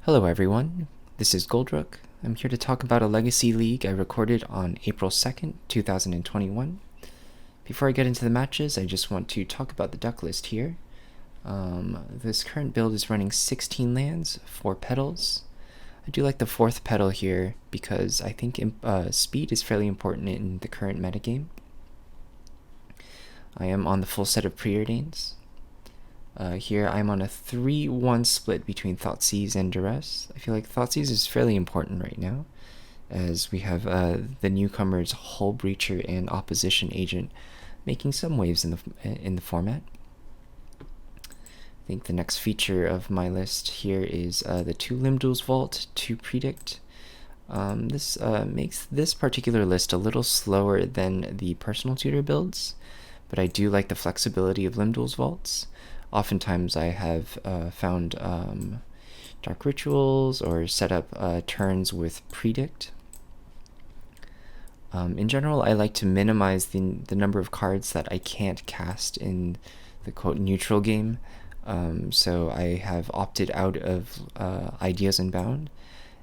Hello everyone, this is Goldrook. I'm here to talk about a Legacy League I recorded on April 2nd, 2021. Before I get into the matches, I just want to talk about the deck list here. This current build is running 16 lands, 4 petals. I do like the 4th petal here because I think speed is fairly important in the current metagame. I am on the full set of Preordains. Here I'm on a 3-1 split between Thoughtseize and Duress. I feel like Thoughtseize is fairly important right now, as we have the newcomers Hull Breacher and Opposition Agent making some waves in the format. I think the next feature of my list here is the 2 Limdual's Vault to Predict. This makes this particular list a little slower than the personal tutor builds, but I do like the flexibility of Limdual's Vaults. Oftentimes I have found Dark Rituals or set up turns with Predict. In general, I like to minimize the number of cards that I can't cast in the quote neutral game. So I have opted out of Ideas Unbound.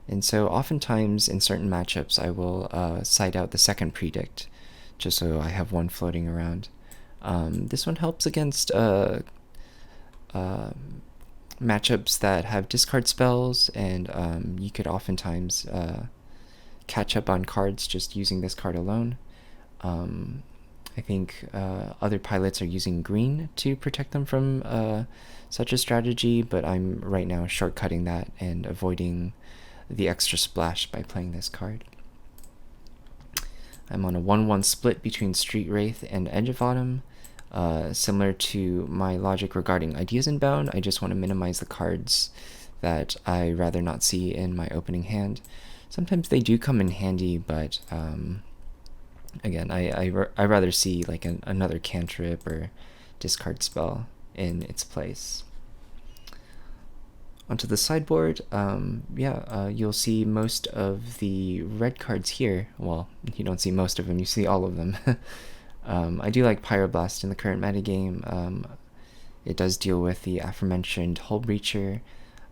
And so oftentimes in certain matchups I will side out the second Predict, just so I have one floating around. This one helps against matchups that have discard spells, and you could oftentimes catch up on cards just using this card alone. I think other pilots are using green to protect them from such a strategy, but I'm right now shortcutting that and avoiding the extra splash by playing this card. I'm on a 1-1 split between Street Wraith and Edge of Autumn. Similar to my logic regarding Ideas Unbound, I just want to minimize the cards that I rather not see in my opening hand. Sometimes they do come in handy, but again, I rather see like another cantrip or discard spell in its place. Onto the sideboard, you'll see most of the red cards here. Well, you don't see most of them, you see all of them. I do like Pyroblast in the current metagame. It does deal with the aforementioned Hull Breacher,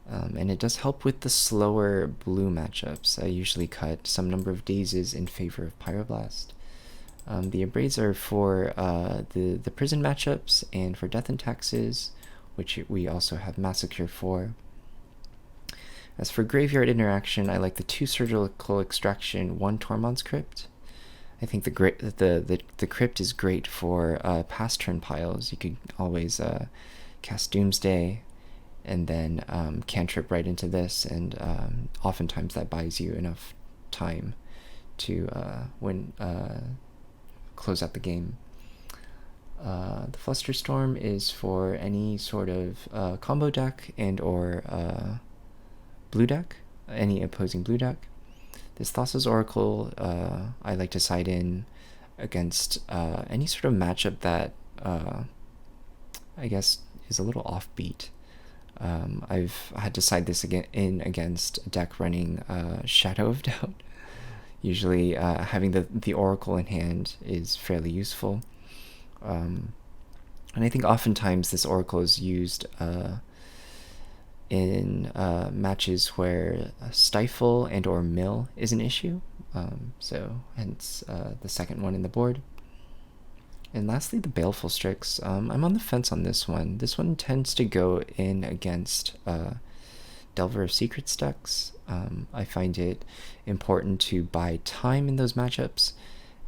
and it does help with the slower blue matchups. I usually cut some number of dazes in favor of Pyroblast. The Abrades are for the prison matchups and for Death and Taxes, which we also have Massacre for. As for graveyard interaction, I like the 2 Surgical Extraction, 1 Tormod's Crypt. I think the Crypt is great for past turn piles. You could always cast Doomsday and then cantrip right into this, and oftentimes that buys you enough time to close out the game. The Flusterstorm is for any sort of combo deck and or blue deck, any opposing blue deck. This Thassa's Oracle, I like to side in against any sort of matchup that I guess is a little offbeat. I've had to side this in against a deck running Shadow of Doubt. Usually having the Oracle in hand is fairly useful. And I think oftentimes this Oracle is used in matches where Stifle and or Mill is an issue, so hence the second one in the board. And lastly, the Baleful Strix. I'm on the fence on this one. This one tends to go in against Delver of Secrets decks. I find it important to buy time in those matchups,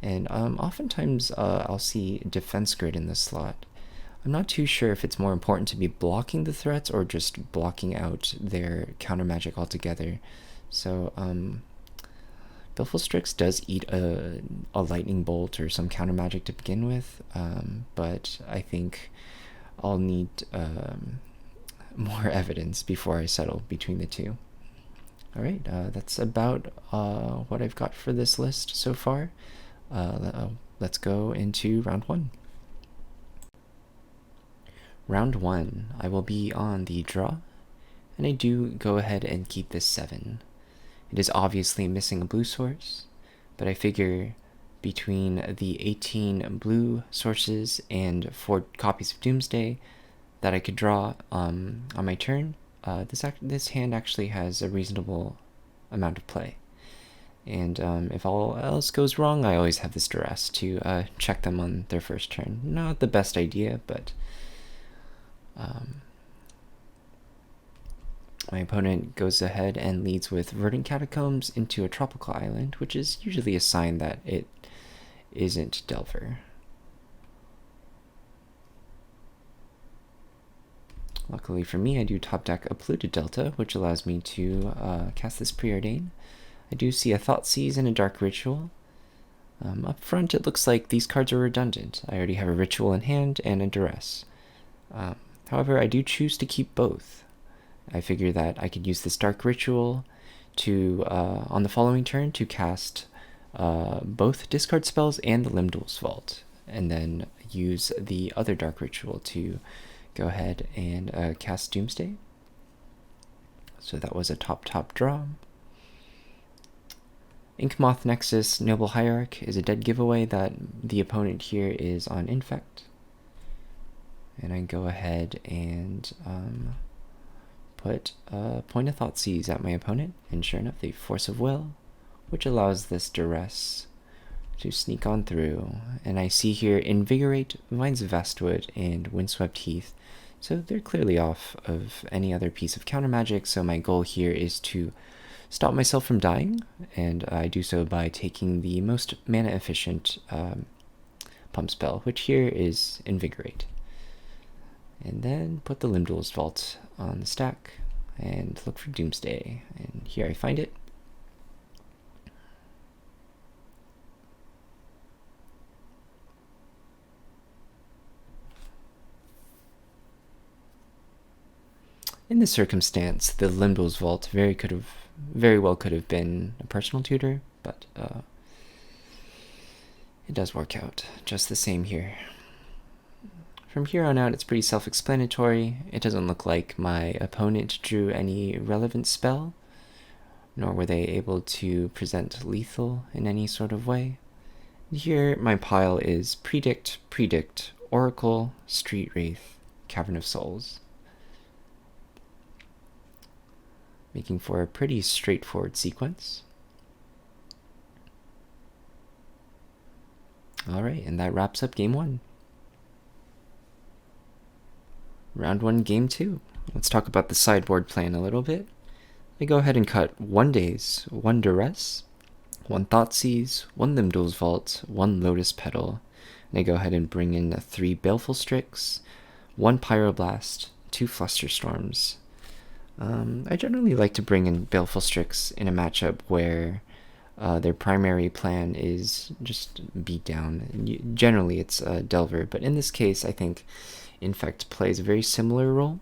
and oftentimes I'll see Defense Grid in this slot. I'm not too sure if it's more important to be blocking the threats or just blocking out their counter magic altogether. So Baleful Strix does eat a lightning bolt or some counter magic to begin with, but I think I'll need more evidence before I settle between the two. Alright, that's about what I've got for this list so far. Let's go into round 1. Round 1, I will be on the draw, and I do go ahead and keep this 7. It is obviously missing a blue source, but I figure between the 18 blue sources and 4 copies of Doomsday that I could draw on my turn, this hand actually has a reasonable amount of play. And if all else goes wrong, I always have this duress to check them on their first turn. Not the best idea, but my opponent goes ahead and leads with Verdant Catacombs into a tropical island, which is usually a sign that it isn't Delver. Luckily for me, I do top deck a Polluted Delta, which allows me to cast this Preordain. I do see a Thoughtseize and a Dark Ritual. Up front, it looks like these cards are redundant. I already have a Ritual in hand and a Duress. However, I do choose to keep both. I figure that I could use this Dark Ritual to, on the following turn, to cast both discard spells and the Limdol's Vault, and then use the other Dark Ritual to go ahead and cast Doomsday. So that was a top draw. Inkmoth Nexus Noble Hierarch is a dead giveaway that the opponent here is on Infect. And I go ahead and put a Point of Thoughtseize at my opponent, and sure enough, the Force of Will, which allows this Duress to sneak on through. And I see here Invigorate, Vines of Vastwood, and Windswept Heath. So they're clearly off of any other piece of counter magic, so my goal here is to stop myself from dying, and I do so by taking the most mana efficient pump spell, which here is Invigorate. And then put the Limdol's Vault on the stack and look for Doomsday, and here I find it. In this circumstance, the Limdol's Vault very well could have been a personal tutor, but it does work out just the same here. From here on out, it's pretty self-explanatory. It doesn't look like my opponent drew any relevant spell, nor were they able to present lethal in any sort of way. Here, my pile is Predict, Oracle, Street Wraith, Cavern of Souls, making for a pretty straightforward sequence. Alright, and that wraps up game 1. Round 1, game 2. Let's talk about the sideboard plan a little bit. I go ahead and cut 1 Daze, 1 Duress, 1 Thoughtseize, 1 Limdol's Vault, 1 Lotus Petal, and I go ahead and bring in 3 Baleful Strix, 1 Pyroblast, 2 Flusterstorms. I generally like to bring in Baleful Strix in a matchup where their primary plan is just beat down. Generally it's Delver, but in this case I think Infect plays a very similar role.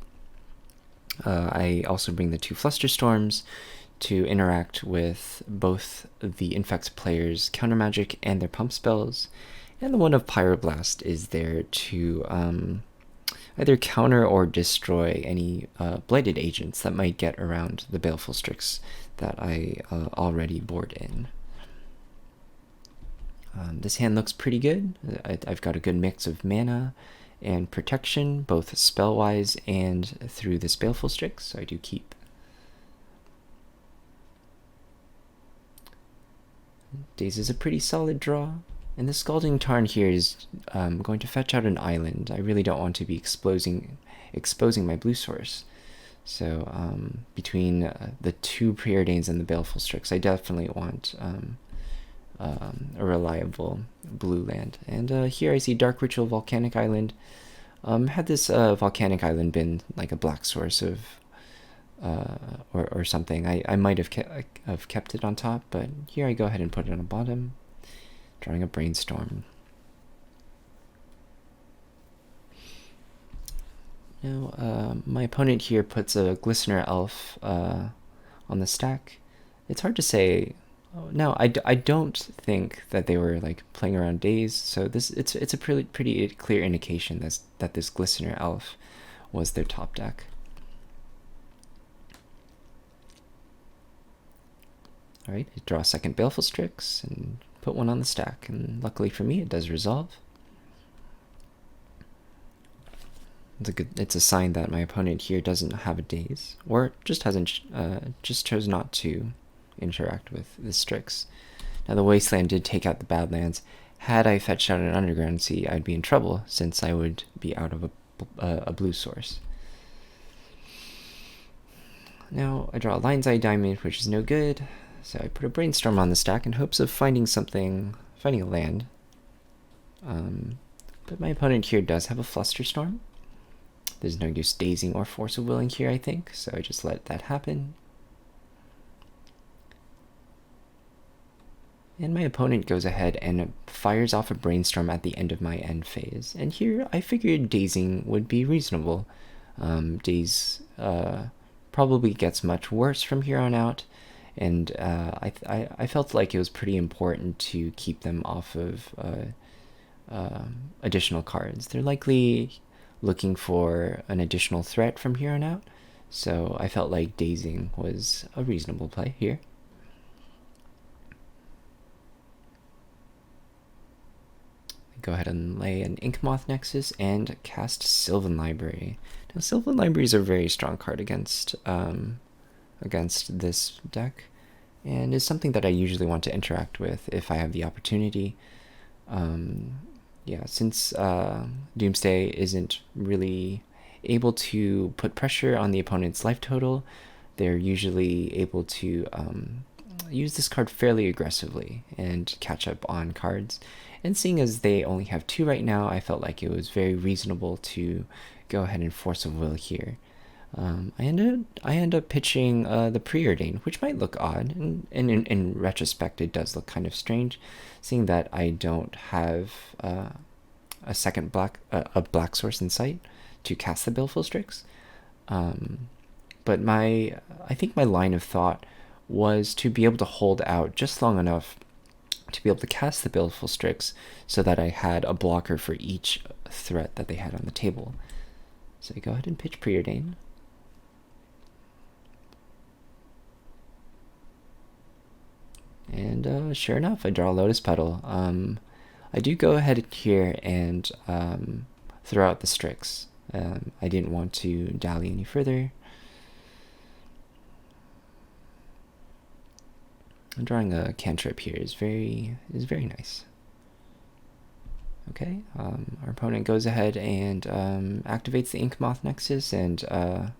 I also bring the 2 Flusterstorms to interact with both the Infect players' counter magic and their pump spells, and the one of Pyroblast is there to either counter or destroy any blighted agents that might get around the Baleful Strix that I already board in. This hand looks pretty good. I've got a good mix of mana and protection, both spell-wise and through this Baleful Strix, so I do keep. Daze is a pretty solid draw. And the Scalding Tarn here is going to fetch out an island. I really don't want to be exposing my blue source. So between the 2 Preordains and the Baleful Strix, I definitely want a reliable blue land. And here I see Dark Ritual Volcanic Island. Had this Volcanic Island been like a black source of or something, I might have kept it on top, but here I go ahead and put it on the bottom, drawing a Brainstorm. Now, my opponent here puts a Glistener Elf on the stack. It's hard to say. No, I don't think that they were like playing around Daze, so it's a pretty clear indication that this Glistener Elf was their top deck. Alright, I draw a second Baleful Strix and put one on the stack, and luckily for me it does resolve. It's a sign that my opponent here doesn't have a daze, or just hasn't just chose not to interact with the Strix. Now the Wasteland did take out the Badlands. Had I fetched out an Underground Sea, I'd be in trouble since I would be out of a blue source. Now I draw a Lion's Eye Diamond, which is no good, so I put a Brainstorm on the stack in hopes of finding a land. But my opponent here does have a Flusterstorm. There's no use dazing or Force of Willing here, I think, so I just let that happen. And my opponent goes ahead and fires off a Brainstorm at the end of my end phase. And here I figured dazing would be reasonable. Daze probably gets much worse from here on out, and I felt like it was pretty important to keep them off of additional cards. They're likely looking for an additional threat from here on out, so I felt like dazing was a reasonable play here. Go ahead and lay an Inkmoth Nexus and cast Sylvan Library. Now, Sylvan Library is a very strong card against this deck, and is something that I usually want to interact with if I have the opportunity. Yeah, since Doomsday isn't really able to put pressure on the opponent's life total, they're usually able to use this card fairly aggressively and catch up on cards. And seeing as they only have 2 right now, I felt like it was very reasonable to go ahead and Force of Will here. I end up pitching the Preordain, which might look odd, and in retrospect it does look kind of strange, seeing that I don't have a second black source in sight to cast the Baleful Strix. But I think my line of thought was to be able to hold out just long enough to be able to cast the Baleful Strix so that I had a blocker for each threat that they had on the table. So I go ahead and pitch Preordain. And sure enough, I draw a Lotus Petal. I do go ahead here and throw out the Strix. I didn't want to dally any further. Drawing a cantrip here is very nice. Okay, our opponent goes ahead and activates the Inkmoth Nexus, and I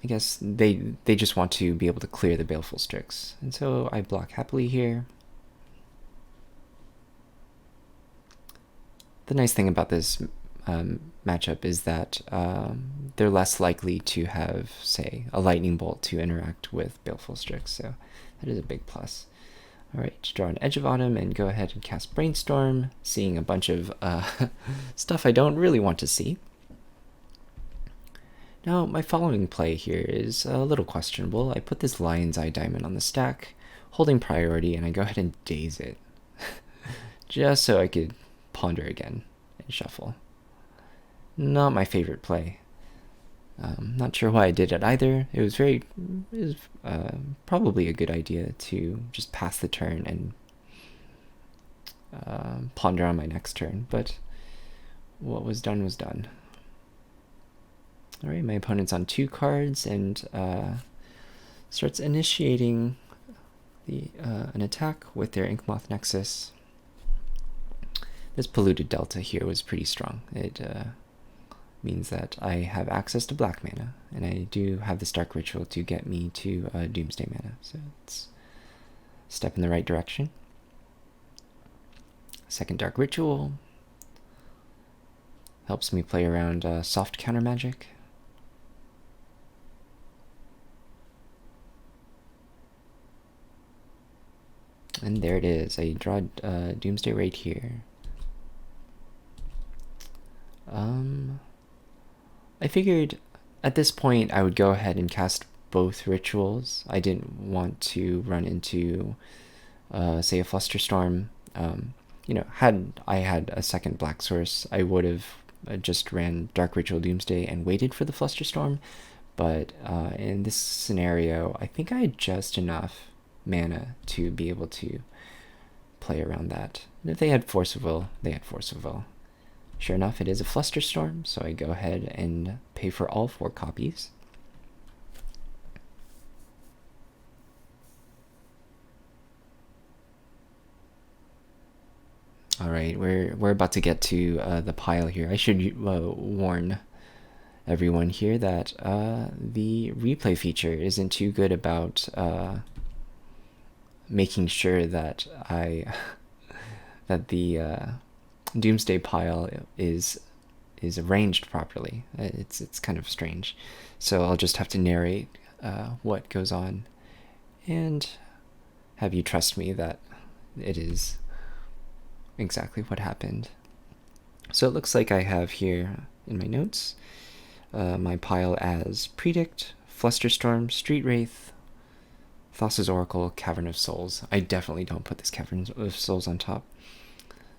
guess they just want to be able to clear the Baleful Strix, and so I block happily here. The nice thing about this matchup is that they're less likely to have, say, a Lightning Bolt to interact with Baleful Strix, so that is a big plus. Alright, draw an Edge of Autumn and go ahead and cast Brainstorm, seeing a bunch of stuff I don't really want to see. Now, my following play here is a little questionable. I put this Lion's Eye Diamond on the stack, holding priority, and I go ahead and daze it, just so I could ponder again and shuffle. Not my favorite play. Not sure why I did it either. It was probably a good idea to just pass the turn and ponder on my next turn, but what was done was done. Alright, my opponent's on 2 cards and starts initiating an attack with their Inkmoth Nexus. This Polluted Delta here was pretty strong. It means that I have access to black mana, and I do have this Dark Ritual to get me to Doomsday mana, so it's a step in the right direction. Second Dark Ritual helps me play around soft counter magic. And there it is. I draw Doomsday right here. I figured at this point I would go ahead and cast both rituals. I didn't want to run into, say, a Flusterstorm. You know, had I had a second black source, I would have just ran Dark Ritual Doomsday and waited for the Flusterstorm. But in this scenario, I think I had just enough mana to be able to play around that. And if they had Force of Will, they had Force of Will. Sure enough, it is a Flusterstorm, so I go ahead and pay for all 4 copies. All right, we're about to get to the pile here. I should warn everyone here that the replay feature isn't too good about making sure that that the Doomsday pile is arranged properly. It's kind of strange, so I'll just have to narrate what goes on and have you trust me that it is exactly what happened. So it looks like I have here in my notes my pile as Predict, Flusterstorm, Street Wraith, Thassa's Oracle, Cavern of Souls. I definitely don't put this Cavern of Souls on top.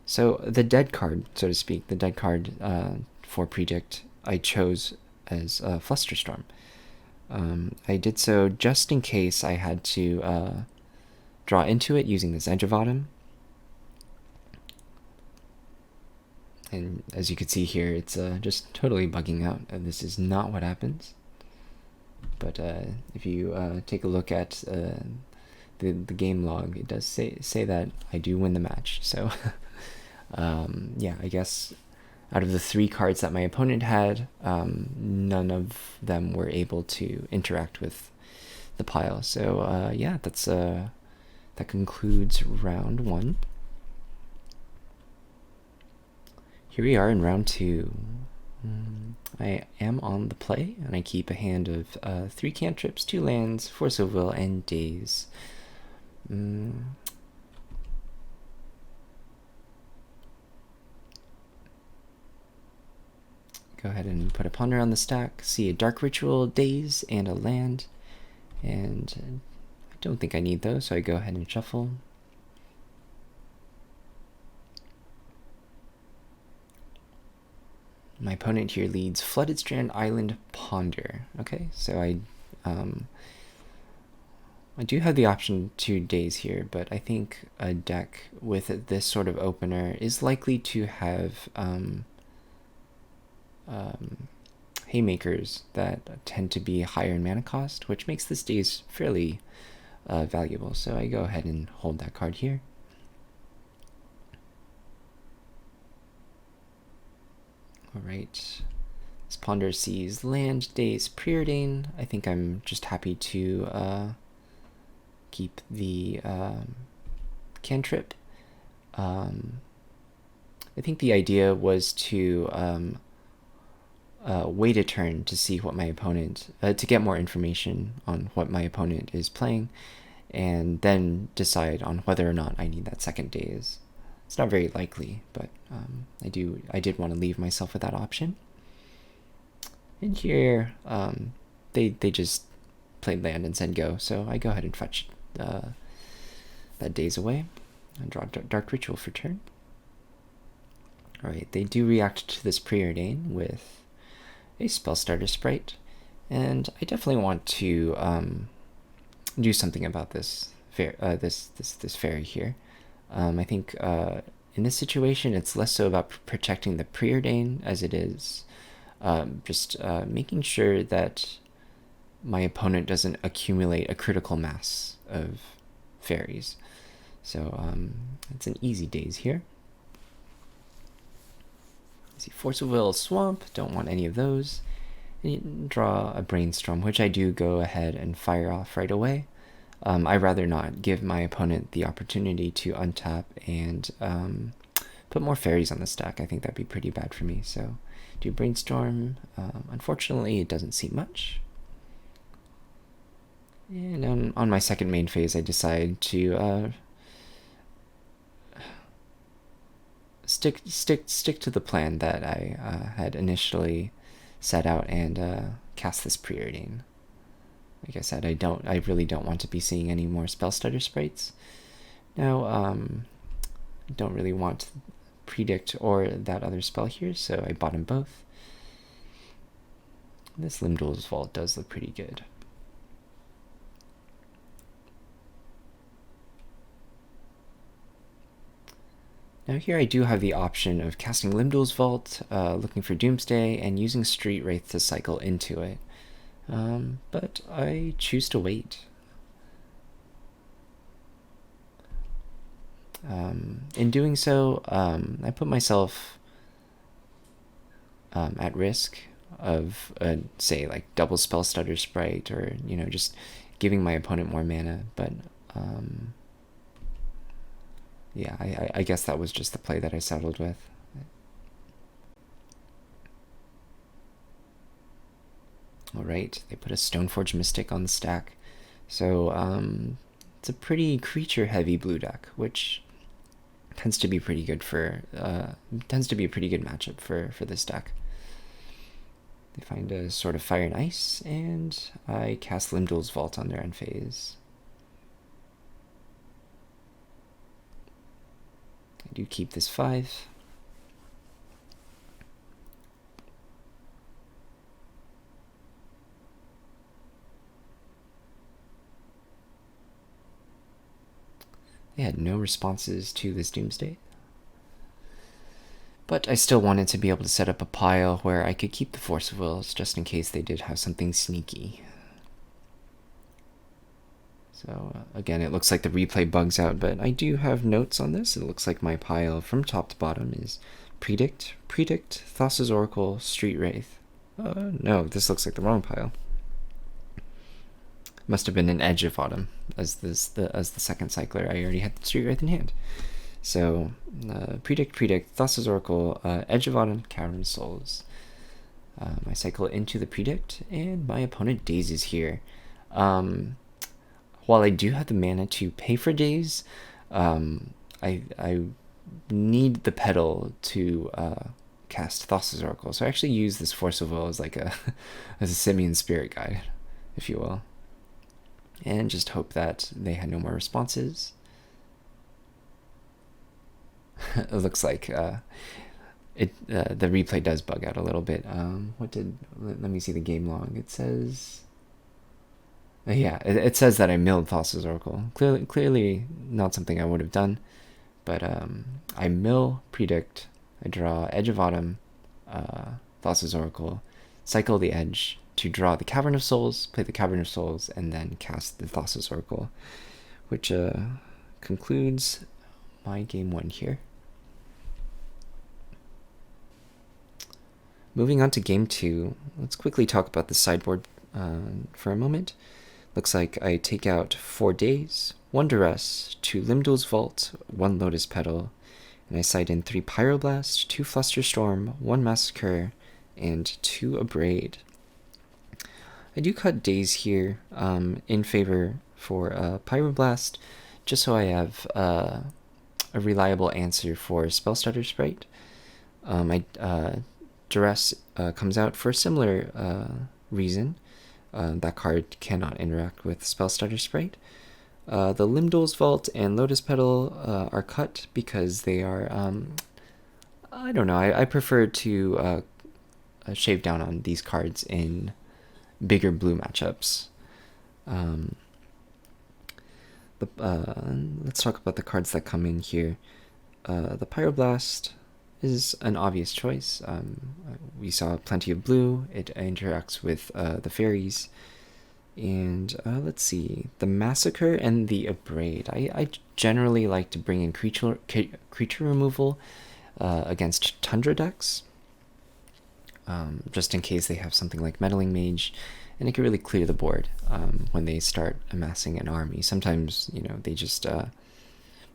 So the dead card, so to speak, the dead card for Predict, I chose as Flusterstorm. I did so just in case I had to draw into it using this Edge of Autumn. And as you can see here, it's just totally bugging out. This is not what happens. But if you take a look at the game log, it does say that I do win the match. So yeah, I guess out of the 3 cards that my opponent had, none of them were able to interact with the pile. So yeah, that concludes round 1. Here we are in round 2. I am on the play, and I keep a hand of 3 cantrips, 2 lands, Force of Will, and Daze. Go ahead and put a Ponder on the stack, see a Dark Ritual, Daze, and a land. And I don't think I need those, so I go ahead and shuffle. My opponent here leads Flooded Strand, Island, Ponder. Okay, so I do have the option to Daze here, but I think a deck with this sort of opener is likely to have Haymakers that tend to be higher in mana cost, which makes this Daze fairly valuable. So I go ahead and hold that card here. Alright, this Ponder sees land, Daze, Preordain. I think I'm just happy to keep the cantrip. I think the idea was to wait a turn to see what my opponent, to get more information on what my opponent is playing, and then decide on whether or not I need that second Daze. It's not very likely, but I did want to leave myself with that option. And here, they just played land and said go, so I go ahead and fetch that Daze away and draw Dark Ritual for turn. Alright, they do react to this Preordain with a Spellstarter Sprite, and I definitely want to do something about this fairy here. I think in this situation, it's less so about protecting the Preordain as it is just making sure that my opponent doesn't accumulate a critical mass of fairies. So it's an easy Daze here. See, Force of Will, Swamp, don't want any of those. And you draw a Brainstorm, which I do go ahead and fire off right away. I'd rather not give my opponent the opportunity to untap and put more fairies on the stack. I think that'd be pretty bad for me. So do Brainstorm. Unfortunately, it doesn't see much. And on my second main phase, I decide to stick to the plan that I had initially set out and cast this Preordain. Like I said, I really don't want to be seeing any more Spellstutter sprites. Now, I don't really want Predict or that other spell here, so I bought them both. This Limdol's Vault does look pretty good. Now here I do have the option of casting Limdol's Vault, looking for Doomsday, and using Street Wraith to cycle into it. But I choose to wait. In doing so, I put myself at risk of, say, like double Spell Stutter Sprite, or, just giving my opponent more mana, but yeah, I guess that was just the play that I settled with. Alright, they put a Stoneforge Mystic on the stack. So it's a pretty creature-heavy blue deck, which tends to be pretty good for tends to be a pretty good matchup for this deck. They find a Sword of Fire and Ice, and I cast Limdol's Vault on their end phase. I do keep this 5. They had no responses to this Doomsday. But I still wanted to be able to set up a pile where I could keep the Force of Wills, just in case they did have something sneaky. So again, it looks like the replay bugs out, but I do have notes on this. It looks like my pile from top to bottom is Predict, Thassa's Oracle, Street Wraith. No, this looks like the wrong pile. Must have been an Edge of Autumn as the second cycler. I already had the Street Wraith in hand. So Predict, Thassa's Oracle, Edge of Autumn, Cavern of Souls. I cycle into the Predict, and my opponent dazes here. While I do have the mana to pay for daze, I need the pedal to cast Thassa's Oracle. So I actually use this Force of Will as like as a Simian Spirit Guide, if you will. And just hope that they had no more responses. It looks like the replay does bug out a little bit. Let me see the game log. It says, yeah, it says that I milled Thassa's Oracle. Clearly not something I would have done, but I mill Predict, I draw Edge of Autumn, Thassa's Oracle, cycle the Edge to draw the Cavern of Souls, play the Cavern of Souls, and then cast the Thassa's Oracle, which concludes my game 1 here. Moving on to game 2, let's quickly talk about the sideboard for a moment. Looks like I take out 4 Days, 1 Duress, 2 Limdol's Vault, 1 Lotus Petal, and I side in 3 Pyroblast, 2 Flusterstorm, 1 Massacre, and 2 Abrade. I do cut Days here in favor for Pyroblast, just so I have a reliable answer for Spell Stutter Sprite. Duress comes out for a similar reason. That card cannot interact with Spell Stutter Sprite. The Limdol's Vault and Lotus Petal are cut because they are, I don't know, I prefer to shave down on these cards in bigger blue matchups. Let's talk about the cards that come in here. The Pyroblast is an obvious choice. We saw plenty of blue. It interacts with the fairies. And let's see, the Massacre and the Abrade. I generally like to bring in creature removal against Tundra decks, just in case they have something like Meddling Mage, and it can really clear the board when they start amassing an army. Sometimes, they just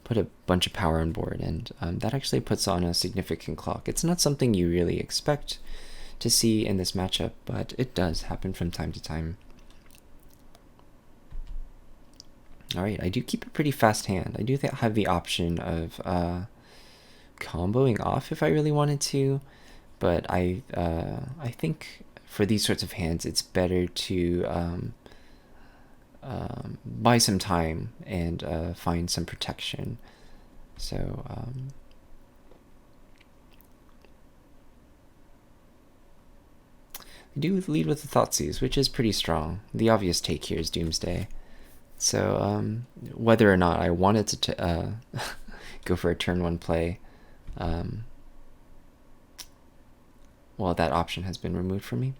put a bunch of power on board, and that actually puts on a significant clock. It's not something you really expect to see in this matchup, but it does happen from time to time. Alright, I do keep a pretty fast hand. I do have the option of comboing off if I really wanted to, but I think for these sorts of hands it's better to buy some time and find some protection. So I do lead with the Thoughtseize, which is pretty strong. The obvious take here is Doomsday. So whether or not I wanted to go for a turn 1 play, Well, that option has been removed from me.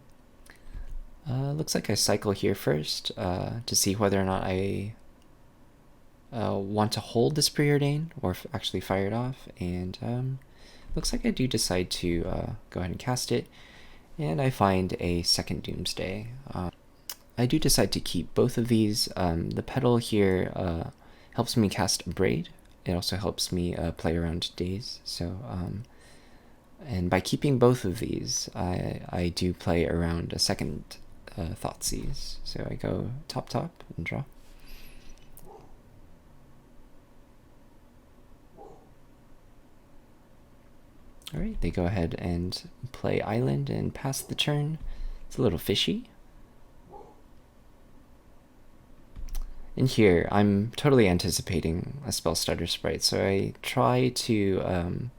Looks like I cycle here first to see whether or not I want to hold this preordain or actually fire it off, and looks like I do decide to go ahead and cast it, and I find a second Doomsday. I do decide to keep both of these. The petal here helps me cast a Braid. It also helps me play around days. So, and by keeping both of these, I do play around a second Thoughtseize. So I go top and draw. Alright, they go ahead and play Island and pass the turn. It's a little fishy. In here, I'm totally anticipating a Spell Stutter Sprite, so I try to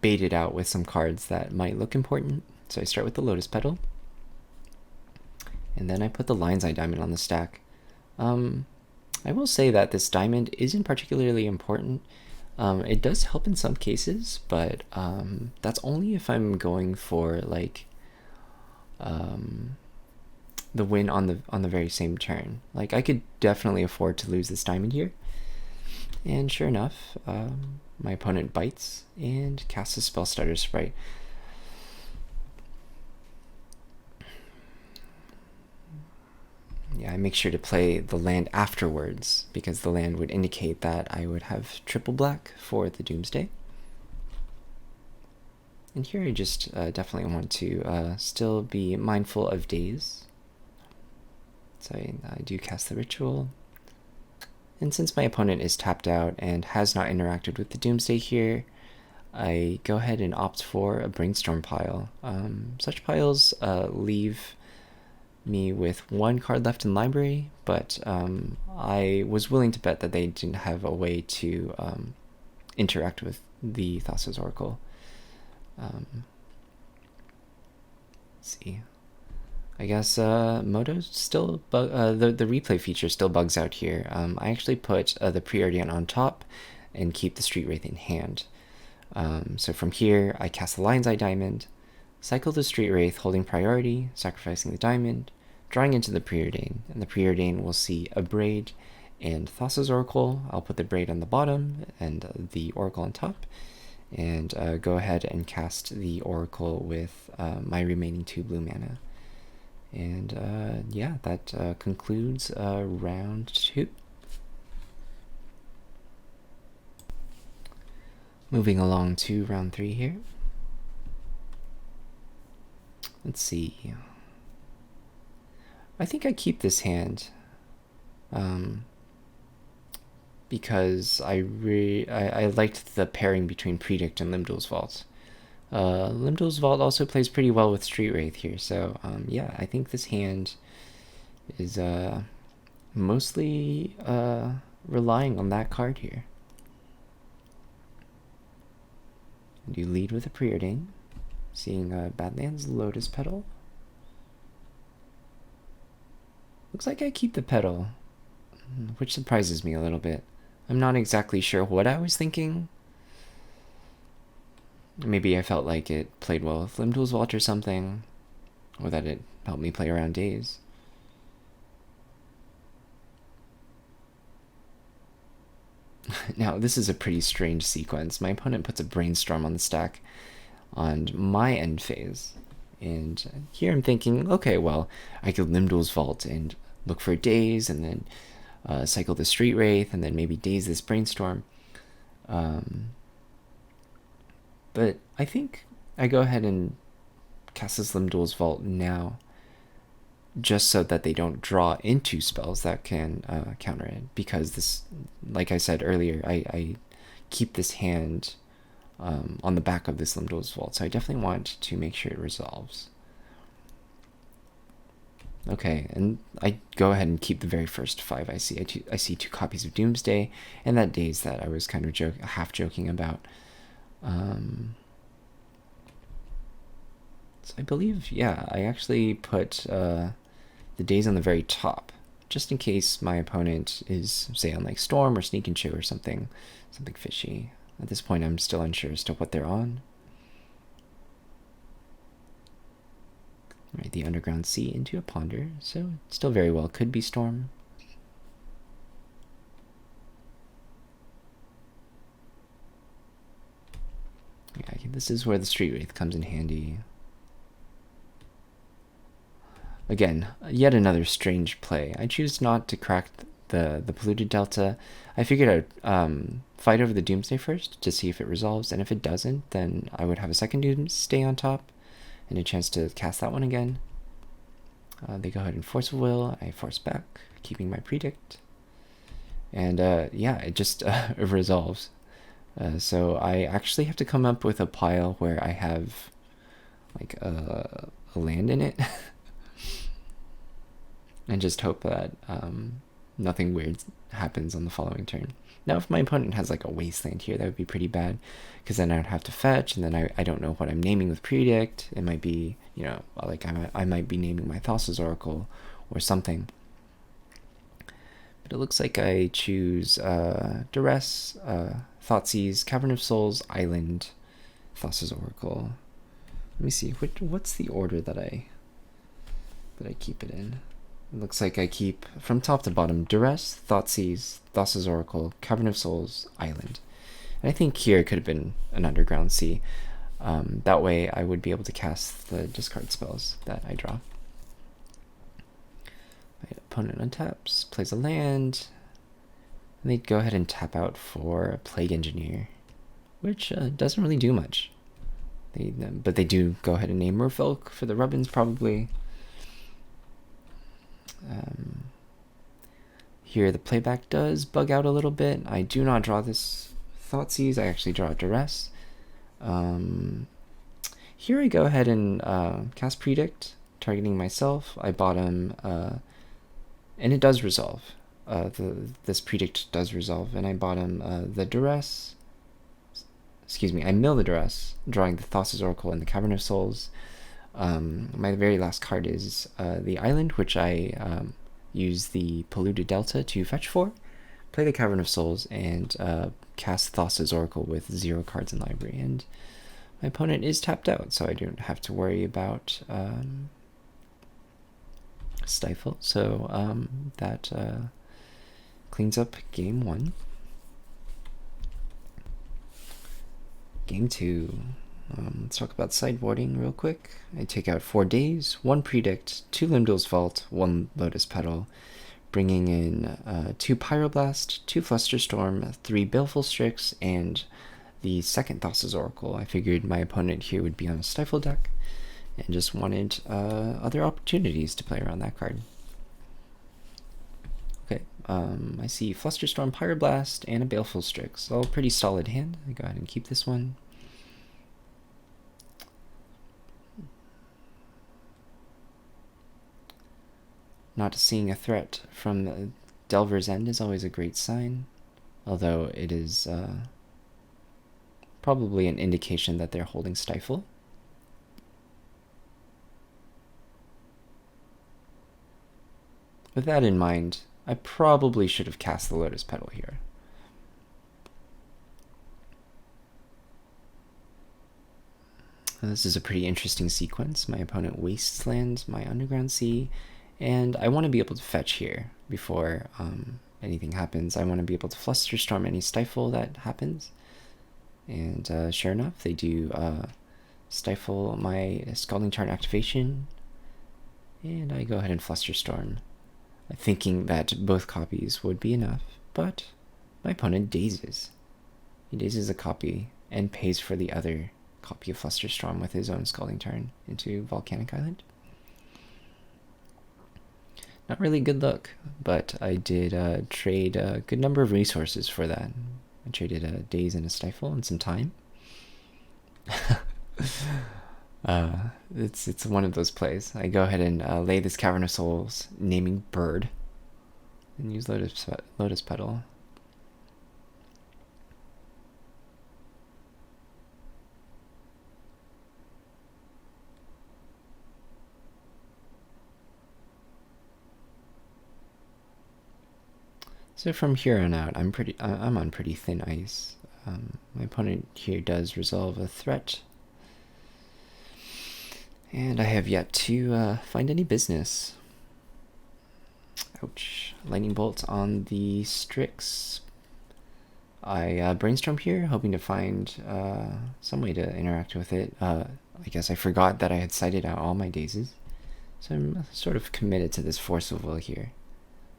bait it out with some cards that might look important. So I start with the Lotus Petal, and then I put the Lion's Eye Diamond on the stack. I will say that this diamond isn't particularly important. It does help in some cases, but that's only if I'm going for like the win on the very same turn. Like I could definitely afford to lose this diamond here. And sure enough, my opponent bites and casts a Spell Stutter Sprite. Yeah, I make sure to play the land afterwards because the land would indicate that I would have triple black for the Doomsday. And here I just definitely want to still be mindful of days. So I do cast the Ritual. And since my opponent is tapped out and has not interacted with the Doomsday here, I go ahead and opt for a Brainstorm pile. Such piles leave me with one card left in library, but I was willing to bet that they didn't have a way to interact with the Thassa's Oracle. Let's see. I guess Moto still the replay feature still bugs out here. I actually put the Preordain on top and keep the Street Wraith in hand. So from here, I cast the Lion's Eye Diamond, cycle the Street Wraith holding priority, sacrificing the diamond, drawing into the Preordain, and the Preordain will see a Braid and Thassa's Oracle. I'll put the Braid on the bottom and the Oracle on top, and go ahead and cast the Oracle with my remaining 2 blue mana. And yeah, that concludes round 2. Moving along to round 3 here. Let's see. I think I keep this hand because I liked the pairing between Predict and Limdol's Vault. Limdol's Vault also plays pretty well with Street Wraith here, so yeah, I think this hand is mostly relying on that card here. And you lead with a Preordain, seeing Badlands Lotus Petal. Looks like I keep the petal, which surprises me a little bit. I'm not exactly sure what I was thinking. Maybe I felt like it played well with Limdol's Vault or something, or that it helped me play around days. Now, this is a pretty strange sequence. My opponent puts a Brainstorm on the stack on my end phase. And here I'm thinking, okay, well, I could Limdol's Vault and look for days, and then cycle the Street Wraith, and then maybe daze this Brainstorm. But I think I go ahead and cast this Limdol's Vault now, just so that they don't draw into spells that can counter it. Because this, like I said earlier, I keep this hand on the back of this Limdol's Vault, so I definitely want to make sure it resolves. Okay, and I go ahead and keep the very first 5 I see. I see 2 copies of Doomsday, and that daze that I was kind of half joking about. So I believe, yeah, I actually put the daze on the very top, just in case my opponent is, say, on like Storm or Sneak and Chew or something fishy. At this point, I'm still unsure as to what they're on. Right, the Underground Sea into a Ponder, so it still very well could be Storm. Yeah, this is where the Street Wraith comes in handy. Again, yet another strange play. I choose not to crack the Polluted Delta. I figured I'd fight over the Doomsday first to see if it resolves, and if it doesn't, then I would have a second Doomsday on top and a chance to cast that one again. They go ahead and Force of Will. I force back, keeping my Predict. And yeah, it just resolves. So I actually have to come up with a pile where I have like a land in it. And just hope that nothing weird happens on the following turn. Now, if my opponent has like a Wasteland here, that would be pretty bad, because then I'd have to fetch, and then I don't know what I'm naming with Predict. It might be, you know, like I might be naming my Thassa's Oracle or something. But it looks like I choose Duress, Thoughtseize, Cavern of Souls, Island, Thassa's Oracle. Let me see, what's the order that I keep it in? It looks like I keep, from top to bottom, Duress, Thoughtseize, Thassa's Oracle, Cavern of Souls, Island. And I think here it could have been an Underground Sea. That way I would be able to cast the discard spells that I draw. My opponent untaps, plays a land, and they go ahead and tap out for a Plague Engineer, which doesn't really do much. But they do go ahead and name Merfolk for the Rubbins, probably. Here the playback does bug out a little bit. I do not draw this Thoughtseize, I actually draw Duress. Here I go ahead and cast Predict, targeting myself. I bottom, and it does resolve. This Predict does resolve, and I bottom the Duress. Excuse me, I mill the Duress, drawing the Thassa's Oracle and the Cavern of Souls. My very last card is the Island, which I use the Polluted Delta to fetch for, play the Cavern of Souls, and cast Thassa's Oracle with 0 cards in library. And my opponent is tapped out, so I don't have to worry about Stifle. So that cleans up game 1. Game 2. Let's talk about sideboarding real quick. I take out 4 Days, 1 Predict, 2 Limdol's Vault, 1 Lotus Petal, bringing in 2 Pyroblast, 2 Flusterstorm, 3 Baleful Strix, and the second Thassa's Oracle. I figured my opponent here would be on a Stifle deck, and just wanted other opportunities to play around that card. Okay, I see Flusterstorm, Pyroblast, and a Baleful Strix. All pretty solid hand. I go ahead and keep this one. Not seeing a threat from Delver's End is always a great sign, although it is probably an indication that they're holding Stifle. With that in mind, I probably should have cast the Lotus Petal here. This is a pretty interesting sequence. My opponent Wastelands my Underground Sea, and I want to be able to fetch here before anything happens. I want to be able to Flusterstorm any Stifle that happens. And sure enough, they do Stifle my Scalding Tarn activation. And I go ahead and Flusterstorm, thinking that both copies would be enough. But my opponent dazes. He dazes a copy and pays for the other copy of Flusterstorm with his own Scalding Tarn into Volcanic Island. Not really good luck, but I did trade a good number of resources for that. I traded a Daze and a Stifle and some time. It's one of those plays. I go ahead and lay this Cavern of Souls, naming Bird, and use Lotus Petal. So from here on out, I'm on pretty thin ice. My opponent here does resolve a threat, and I have yet to find any business. Ouch. Lightning bolt on the Strix. I brainstorm here, hoping to find some way to interact with it. I guess I forgot that I had sighted out all my dazes, so I'm sort of committed to this Force of Will here.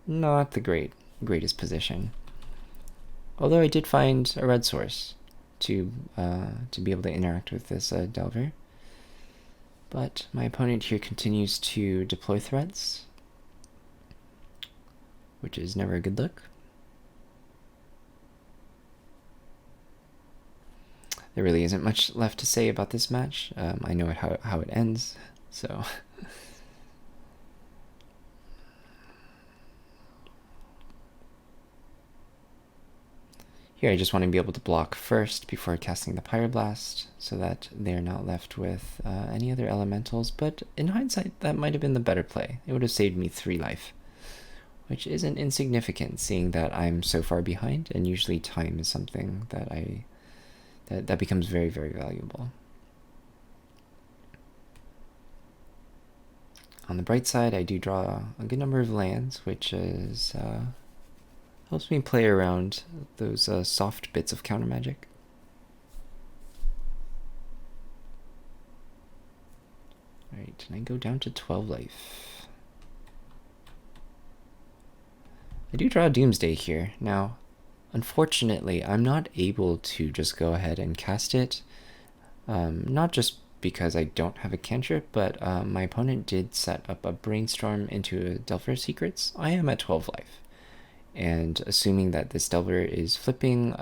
Not the greatest position. Although I did find a red source to be able to interact with this Delver. But my opponent here continues to deploy threats, which is never a good look. There really isn't much left to say about this match. I know how it ends, so... Here I just want to be able to block first before casting the Pyroblast, so that they're not left with any other elementals, but in hindsight that might have been the better play. It would have saved me 3 life, which isn't insignificant seeing that I'm so far behind, and usually time is something that that becomes very, very valuable. On the bright side, I do draw a good number of lands, which is helps me play around those soft bits of counter magic. Alright, and I go down to 12 life. I do draw Doomsday here. Now, unfortunately, I'm not able to just go ahead and cast it. Not just because I don't have a cantrip, but my opponent did set up a Brainstorm into a Delver Secrets. I am at 12 life. And assuming that this Delver is flipping,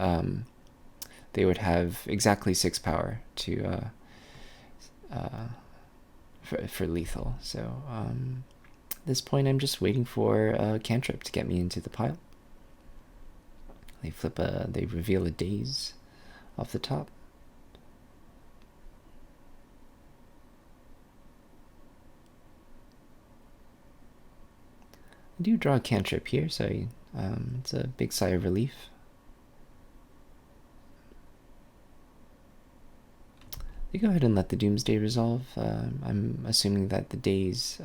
they would have exactly 6 power to for lethal. So at this point, I'm just waiting for a cantrip to get me into the pile. They reveal a Daze off the top. I do draw a cantrip here, so it's a big sigh of relief. They go ahead and let the Doomsday resolve. I'm assuming that the Daze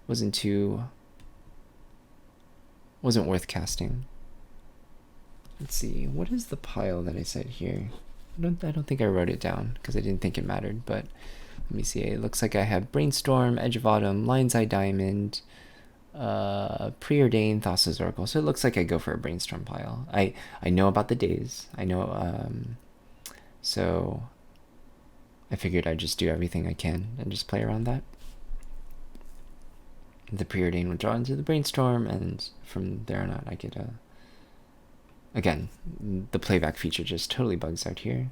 wasn't worth casting. Let's see, what is the pile that I said here? I don't think I wrote it down because I didn't think it mattered, but let me see. It looks like I have Brainstorm, Edge of Autumn, Lion's Eye Diamond, Preordained, Thassa's Oracle. So it looks like I go for a Brainstorm pile. I know about the Daze. I know, so I figured I'd just do everything I can and just play around that. The Preordained would draw into the Brainstorm, and from there on out I get a... Again, the playback feature just totally bugs out here. I'm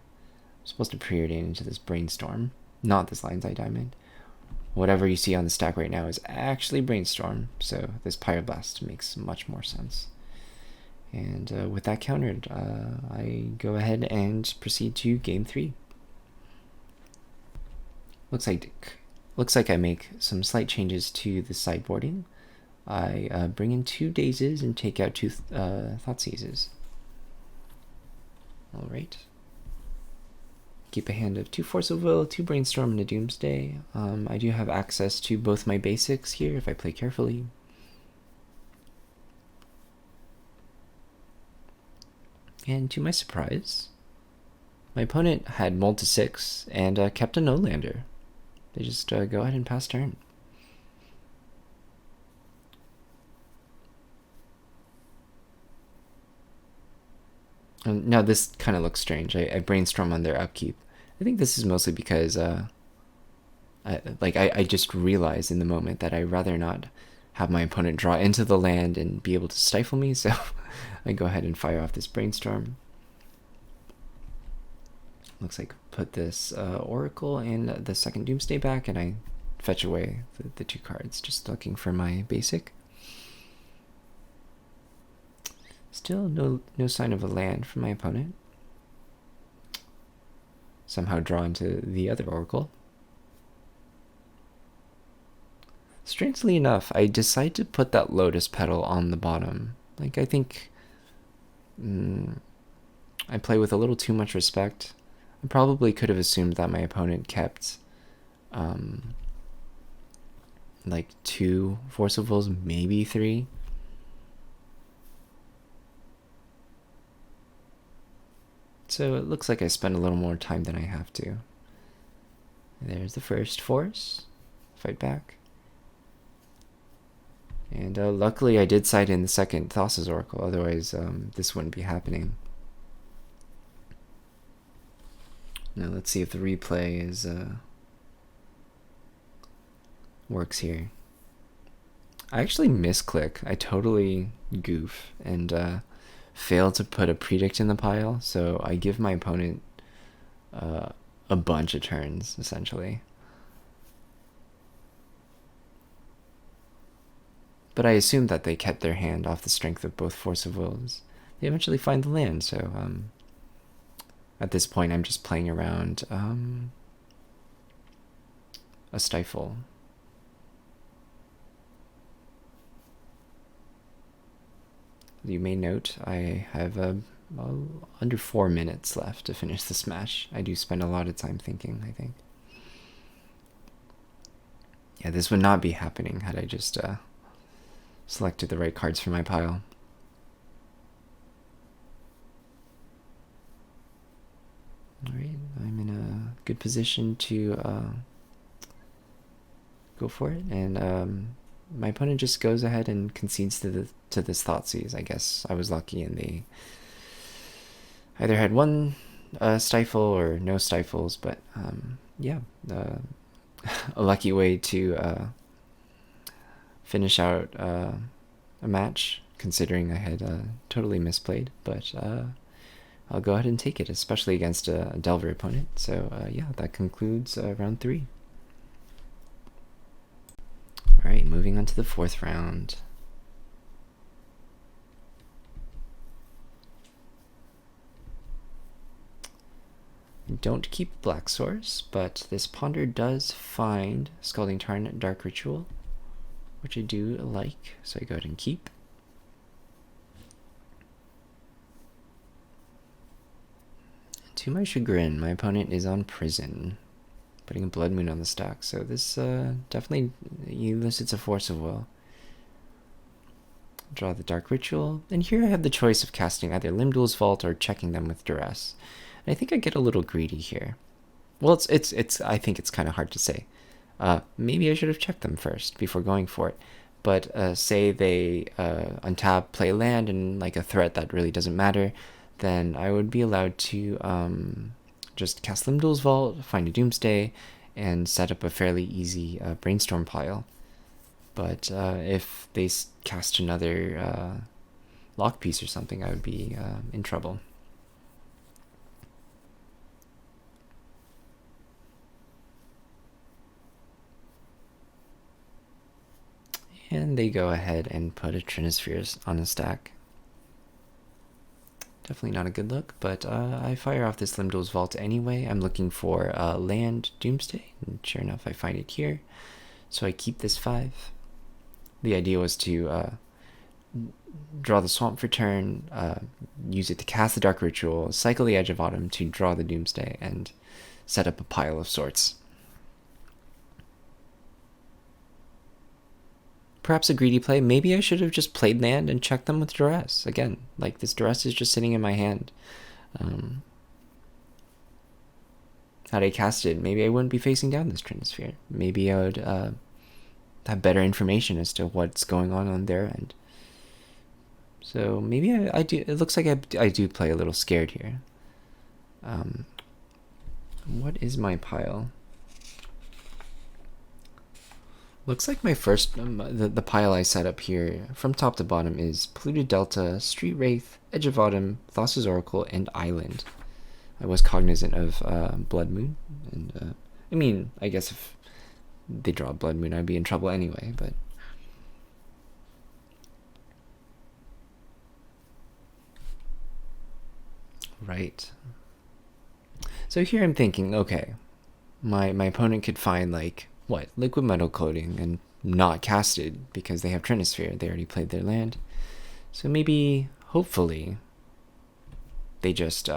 supposed to Preordain into this Brainstorm, not this Lion's Eye Diamond. Whatever you see on the stack right now is actually Brainstorm, so this Pyroblast makes much more sense. And with that countered, I go ahead and proceed to Game 3. Looks like I make some slight changes to the sideboarding. I bring in 2 Dazes and take out 2 Thoughtseizes. Alright. Keep a hand of 2 Force of Will, 2 Brainstorm, and a Doomsday. I do have access to both my basics here if I play carefully. And to my surprise, my opponent had mulled to 6 and kept a no-lander. They just go ahead and pass turn. Now this kind of looks strange. I Brainstorm on their upkeep. I think this is mostly because I just realized in the moment that I'd rather not have my opponent draw into the land and be able to stifle me, so I go ahead and fire off this Brainstorm. Looks like put this Oracle and the second Doomsday back, and I fetch away the 2 cards, just looking for my basic. Still no sign of a land from my opponent. Somehow draw into the other Oracle. Strangely enough, I decide to put that Lotus Petal on the bottom. Like, I think I play with a little too much respect. I probably could have assumed that my opponent kept like 2 Force of Wills, maybe 3. So it looks like I spend a little more time than I have to. There's the first Force. Fight back. And luckily I did side in the second Thassa's Oracle, otherwise this wouldn't be happening. Now let's see if the replay is works here. I actually misclick. I totally goof and fail to put a predict in the pile, so I give my opponent a bunch of turns, essentially. But I assumed that they kept their hand off the strength of both Force of Wills. They eventually find the land, so at this point I'm just playing around a Stifle. You may note I have under 4 minutes left to finish this match. I do spend a lot of time thinking, I think. Yeah, this would not be happening had I just selected the right cards for my pile. Alright, I'm in a good position to go for it, and my opponent just goes ahead and concedes to this Thoughtseize. I guess I was lucky and they either had one Stifle or no Stifles, but yeah, a lucky way to finish out a match, considering I had totally misplayed, but I'll go ahead and take it, especially against a Delver opponent. So yeah, that concludes round 3. Alright, moving on to the 4th round. Don't keep Black Source, but this Ponder does find Scalding Tarn Dark Ritual, which I do like, so I go ahead and keep. To my chagrin, my opponent is on Prison, putting a Blood Moon on the stack, so this definitely elicits a Force of Will. Draw the Dark Ritual, and here I have the choice of casting either Limdul's Vault or checking them with Duress. And I think I get a little greedy here. Well, it's I think it's kind of hard to say. Maybe I should have checked them first before going for it. But say they untap, play land, and like a threat that really doesn't matter, then I would be allowed to just cast Limdul's Vault, find a Doomsday, and set up a fairly easy Brainstorm pile. But if they cast another lock piece or something, I would be in trouble. And they go ahead and put a Trinisphere on a stack. Definitely not a good look, but I fire off this Limdul's Vault anyway. I'm looking for land Doomsday, and sure enough I find it here. So I keep this 5. The idea was to draw the Swamp for turn, use it to cast the Dark Ritual, cycle the Edge of Autumn to draw the Doomsday, and set up a pile of sorts. Perhaps a greedy play. Maybe I should have just played land and checked them with Duress. Again, like this Duress is just sitting in my hand. Had I cast it, maybe I wouldn't be facing down this Trinisphere. Maybe I would have better information as to what's going on their end. So maybe I do. It looks like I do play a little scared here. What is my pile? Looks like my first, the pile I set up here, from top to bottom, is Polluted Delta, Street Wraith, Edge of Autumn, Thassa's Oracle, and Island. I was cognizant of Blood Moon, and I mean, I guess if they draw Blood Moon, I'd be in trouble anyway, but... Right. So here I'm thinking, okay, my opponent could find, like, what, Liquid Metal Coating and not cast it because they have Trinisphere. They already played their land. So maybe, hopefully, they just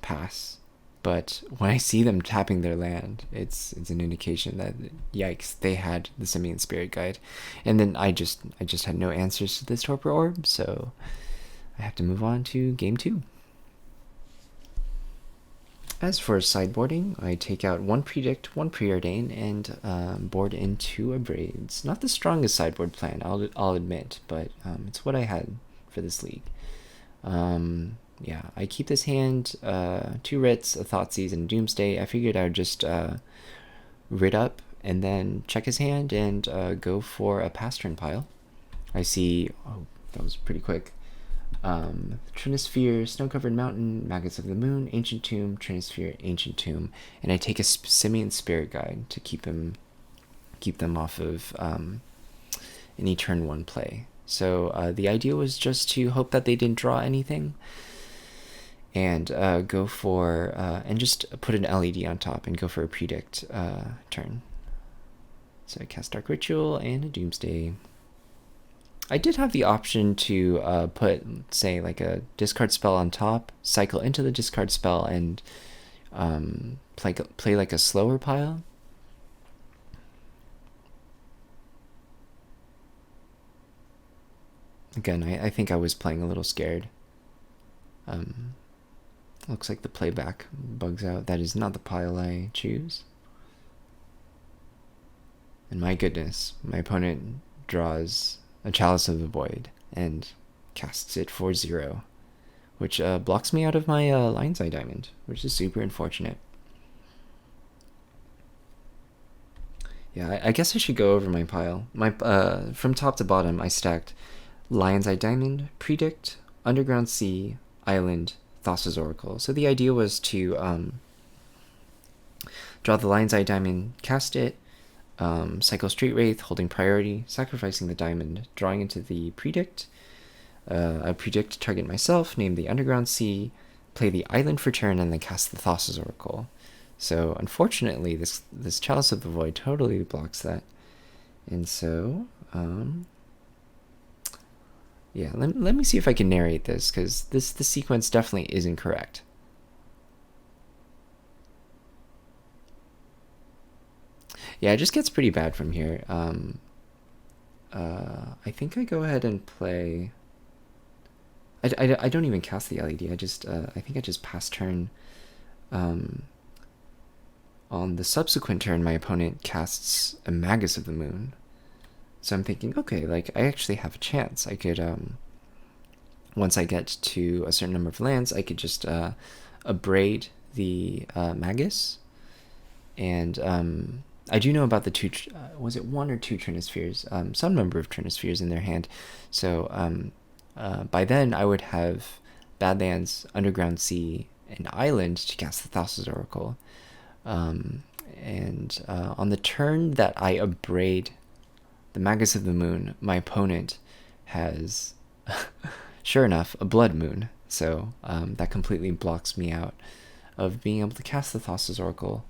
pass. But when I see them tapping their land, it's an indication that, yikes, they had the Simian Spirit Guide. And then I just had no answers to this Torpor Orb, so I have to move on to game 2. As for sideboarding, I take out 1 Predict, 1 Preordain, and board in 2 Abrades. Not the strongest sideboard plan, I'll admit, but it's what I had for this league. Yeah, I keep this hand, 2 Writs, a Thoughtseize, and a Doomsday. I figured I would just Writ up and then check his hand and go for a pass turn pile. I see, oh, that was pretty quick. Trinisphere, Snow-Covered Mountain, Maggots of the Moon, Ancient Tomb, Trinisphere, Ancient Tomb, and I take a Simian Spirit Guide to keep them off of any turn 1 play. So the idea was just to hope that they didn't draw anything, and go for and just put an LED on top and go for a Predict turn. So I cast Dark Ritual and a Doomsday. I did have the option to put, say, like a discard spell on top, cycle into the discard spell, and play like a slower pile. Again, I think I was playing a little scared. Looks like the playback bugs out. That is not the pile I choose. And my goodness, my opponent draws a Chalice of the Void and casts it for 0, which blocks me out of my Lion's Eye Diamond, which is super unfortunate. Yeah, I guess I should go over my pile. From top to bottom, I stacked Lion's Eye Diamond, Predict, Underground Sea, Island, Thassa's Oracle. So the idea was to draw the Lion's Eye Diamond, cast it, cycle Street Wraith, holding priority, sacrificing the diamond, drawing into the Predict. I Predict target myself, name the Underground Sea, play the Island for turn, and then cast the Thassa's Oracle. So unfortunately, this Chalice of the Void totally blocks that. And so, yeah, let me see if I can narrate this, because the sequence definitely isn't correct. Yeah, it just gets pretty bad from here. I think I go ahead and play... I don't even cast the LED. I think I just pass turn. On the subsequent turn, my opponent casts a Magus of the Moon. So I'm thinking, okay, like, I actually have a chance. I could, once I get to a certain number of lands, I could just abrade the Magus. And I do know about the 2, was it 1 or 2 Trinispheres? Some number of Trinispheres in their hand. So by then, I would have Badlands, Underground Sea, and Island to cast the Thassa's Oracle. And on the turn that I abrade the Magus of the Moon, my opponent has, sure enough, a Blood Moon. So that completely blocks me out of being able to cast the Thassa's Oracle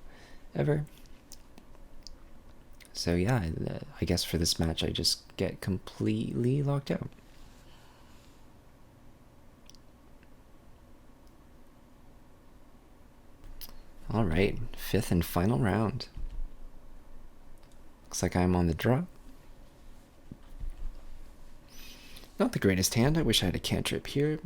ever. So yeah, I guess for this match I just get completely locked out. Alright, 5th and final round. Looks like I'm on the draw. Not the greatest hand. I wish I had a cantrip here.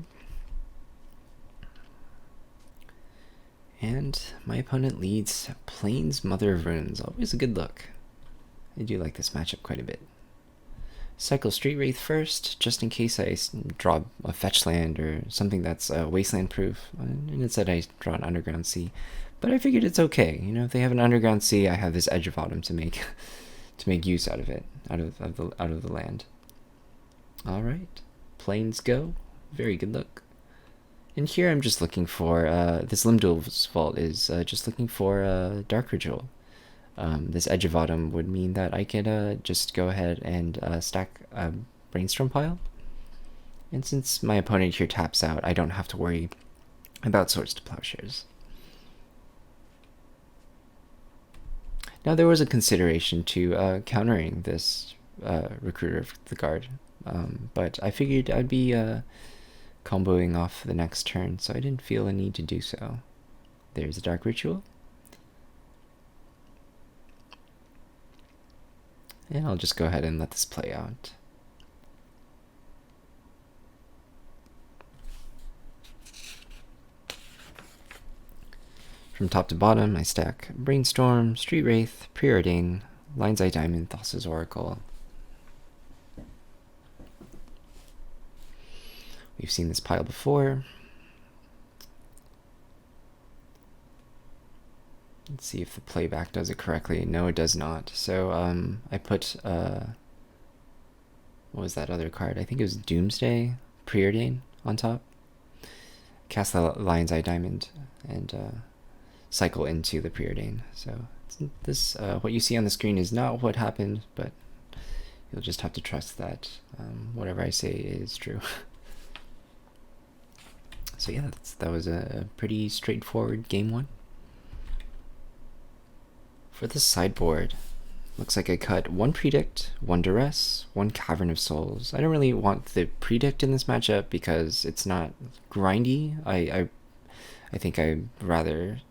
And my opponent leads Plains Mother of Runes. Always a good look. I do like this matchup quite a bit. Cycle Street Wraith first, just in case I draw a fetch land or something that's wasteland proof. And instead I draw an Underground Sea. But I figured it's okay. You know, if they have an Underground Sea, I have this Edge of Autumn to make use out of it, out of the land. All right, Plains go. Very good look. And here I'm just looking for this Limdol's Vault is just looking for a Dark Ritual. This Edge of Autumn would mean that I could just go ahead and stack a Brainstorm pile. And since my opponent here taps out, I don't have to worry about Swords to Plowshares. Now there was a consideration to countering this Recruiter of the Guard. but I figured I'd be comboing off the next turn, so I didn't feel a need to do so. There's a Dark Ritual. And I'll just go ahead and let this play out. From top to bottom, I stack Brainstorm, Street Wraith, Preordain, Lion's Eye Diamond, Thassa's Oracle. We've seen this pile before. Let's see if the playback does it correctly. No, it does not. So I put, what was that other card? I think it was Doomsday, Preordain on top. Cast the Lion's Eye Diamond and cycle into the Preordain. So this, what you see on the screen is not what happened, but you'll just have to trust that whatever I say is true. So yeah, that was a pretty straightforward game one. For the sideboard, looks like I cut one Predict, one Duress, one Cavern of Souls. I don't really want the Predict in this matchup because it's not grindy. I think I'd rather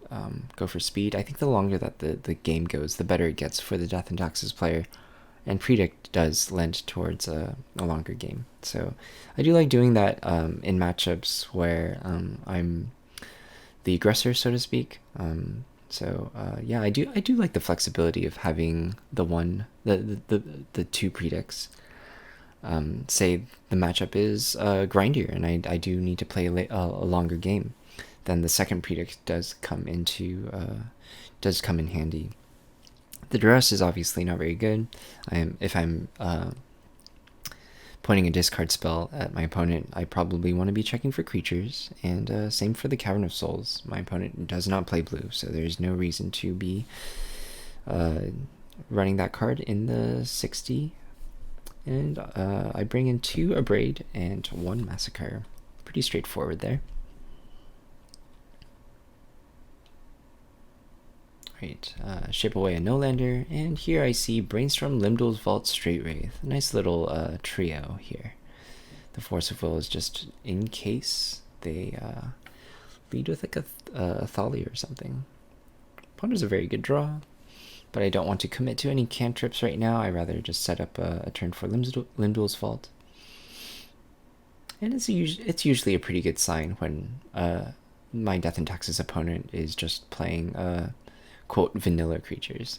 go for speed. I think the longer that the game goes, the better it gets for the Death and Taxes player. And Predict does lend towards a longer game. So I do like doing that in matchups where I'm the aggressor, so to speak. Yeah, I do like the flexibility of having the two predicts. Say the matchup is grindier, and I do need to play a longer game. Then the second predict does come in handy. The duress is obviously not very good. If I'm pointing a discard spell at my opponent, I probably want to be checking for creatures, and same for the Cavern of Souls. My opponent does not play blue, so there's no reason to be running that card in the 60. And I bring in 2 Abrade and 1 Massacre. Pretty straightforward there. Right, ship away a no-lander, and here I see Brainstorm, Limdol's Vault, Straight Wraith. A nice little trio here. The Force of Will is just in case they lead with like a Thalia or something. Ponder's a very good draw, but I don't want to commit to any cantrips right now. I'd rather just set up a turn for Limdol's Vault. And it's usually a pretty good sign when my Death and Taxes opponent is just playing quote vanilla creatures.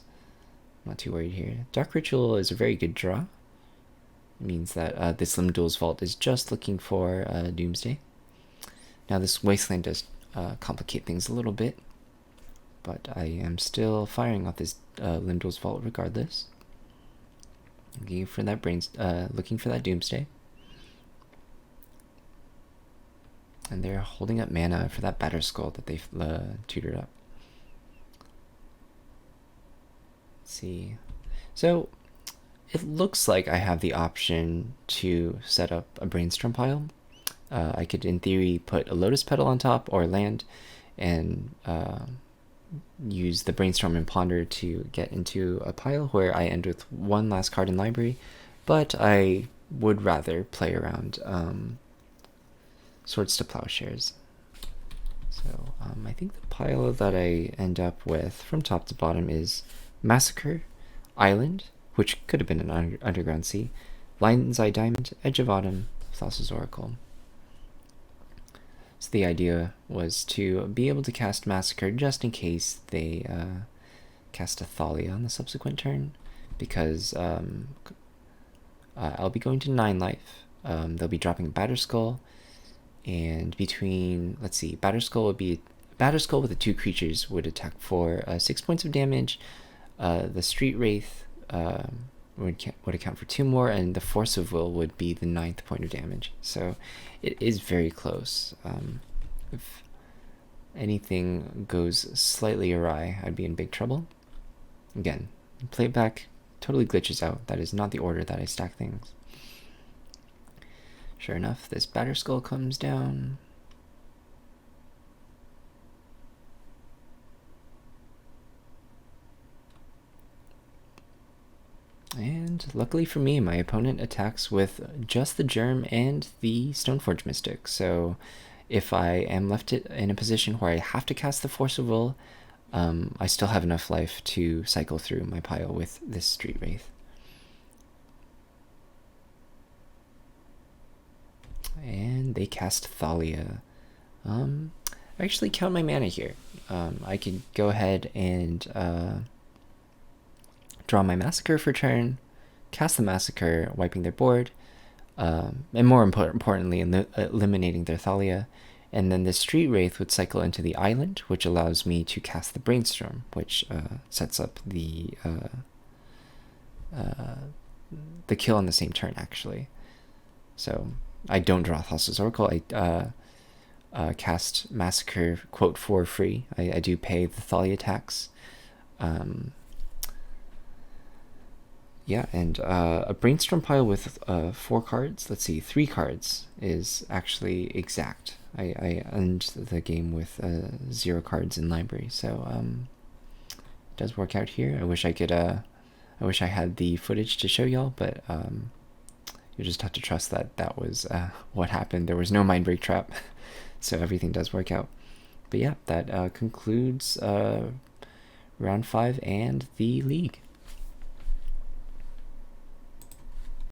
I'm not too worried here. Dark Ritual is a very good draw. It means that this Limdol's Vault is just looking for Doomsday. Now this Wasteland does complicate things a little bit, but I am still firing off this Limdol's Vault regardless. Looking for that Doomsday. And they're holding up mana for that Batterskull that they've tutored up. See, so it looks like I have the option to set up a Brainstorm pile. I could in theory put a Lotus Petal on top or land and use the Brainstorm and Ponder to get into a pile where I end with one last card in library, but I would rather play around Swords to Plowshares. So I think the pile that I end up with from top to bottom is Massacre, Island, which could have been an Underground Sea, Lion's Eye Diamond, Edge of Autumn, Thassa's Oracle. So the idea was to be able to cast Massacre just in case they cast a Thalia on the subsequent turn, because I'll be going to 9 life. They'll be dropping Batterskull, and between, let's see, Batterskull with the 2 creatures would attack for 6 points of damage. The Street Wraith would account for 2 more, and the Force of Will would be the 9th point of damage. So it is very close. If anything goes slightly awry, I'd be in big trouble. Again, playback totally glitches out. That is not the order that I stack things. Sure enough, this Batterskull comes down. And And luckily for me, my opponent attacks with just the Germ and the Stoneforge Mystic. So if I am left in a position where I have to cast the Force of Will, I still have enough life to cycle through my pile with this Street Wraith. And they cast Thalia. I actually count my mana here. I could go ahead and draw my Massacre for turn, cast the Massacre, wiping their board, and more importantly, eliminating their Thalia. And then the Street Wraith would cycle into the island, which allows me to cast the Brainstorm, which sets up the kill on the same turn, actually. So I don't draw Thassa's Oracle. I cast Massacre, quote, for free. I do pay the Thalia tax. Yeah, and a Brainstorm pile with 4 cards, let's see, 3 cards is actually exact. I end the game with 0 cards in library, so it does work out here. I wish I could, I wish I had the footage to show y'all, but you just have to trust that that was what happened. There was no Mind Break Trap, so everything does work out. But yeah, that concludes round 5 and the league.